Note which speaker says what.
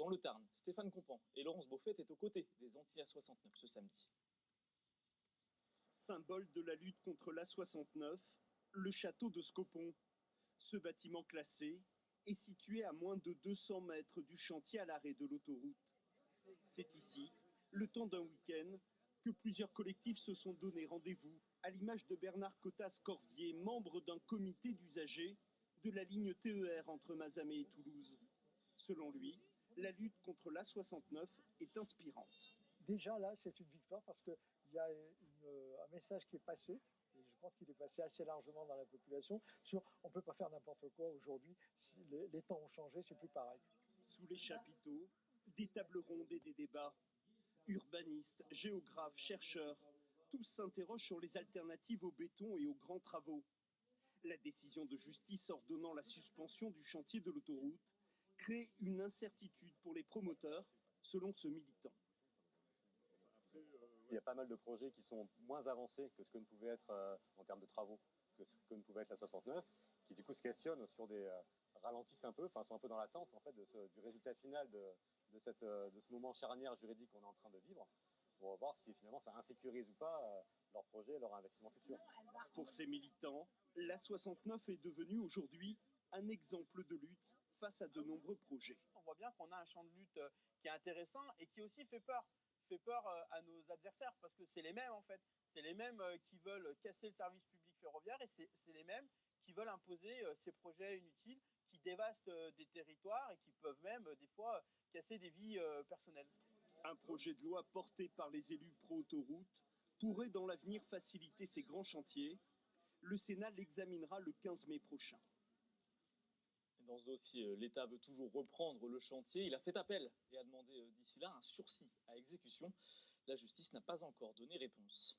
Speaker 1: Dans le Tarn, Stéphane Compan et Laurence Beaufait étaient aux côtés des anti-A69 ce samedi.
Speaker 2: Symbole de la lutte contre l'A69, le château de Scopon. Ce bâtiment classé est situé à moins de 200 mètres du chantier à l'arrêt de l'autoroute. C'est ici, le temps d'un week-end, que plusieurs collectifs se sont donné rendez-vous, à l'image de Bernard Cotas-Cordier, membre d'un comité d'usagers de la ligne TER entre Mazamet et Toulouse. Selon lui, la lutte contre l'A69 est inspirante.
Speaker 3: Déjà là, c'est une victoire parce qu'il y a un message qui est passé, et je pense qu'il est passé assez largement dans la population, sur on ne peut pas faire n'importe quoi aujourd'hui, si les temps ont changé, c'est plus pareil.
Speaker 2: Sous les chapiteaux, des tables rondes et des débats. Urbanistes, géographes, chercheurs, tous s'interrogent sur les alternatives au béton et aux grands travaux. La décision de justice ordonnant la suspension du chantier de l'autoroute crée une incertitude pour les promoteurs, selon ce militant.
Speaker 4: Il y a pas mal de projets qui sont moins avancés que ce que ne pouvait être en termes de travaux, que ce que ne pouvait être la 69, qui du coup se questionnent sur des ralentissent un peu, enfin sont un peu dans l'attente en fait du résultat final de ce moment charnière juridique qu'on est en train de vivre, pour voir si finalement ça insécurise ou pas leur projet, leur investissement futur.
Speaker 2: Pour ces militants, la 69 est devenue aujourd'hui un exemple de lutte face à de nombreux projets.
Speaker 5: On voit bien qu'on a un champ de lutte qui est intéressant et qui aussi fait peur à nos adversaires, parce que c'est les mêmes en fait. C'est les mêmes qui veulent casser le service public ferroviaire et c'est les mêmes qui veulent imposer ces projets inutiles qui dévastent des territoires et qui peuvent même des fois casser des vies personnelles.
Speaker 2: Un projet de loi porté par les élus pro-autoroute pourrait dans l'avenir faciliter ces grands chantiers. Le Sénat l'examinera le 15 mai prochain.
Speaker 1: Dans ce dossier, l'État veut toujours reprendre le chantier. Il a fait appel et a demandé d'ici là un sursis à exécution. La justice n'a pas encore donné réponse.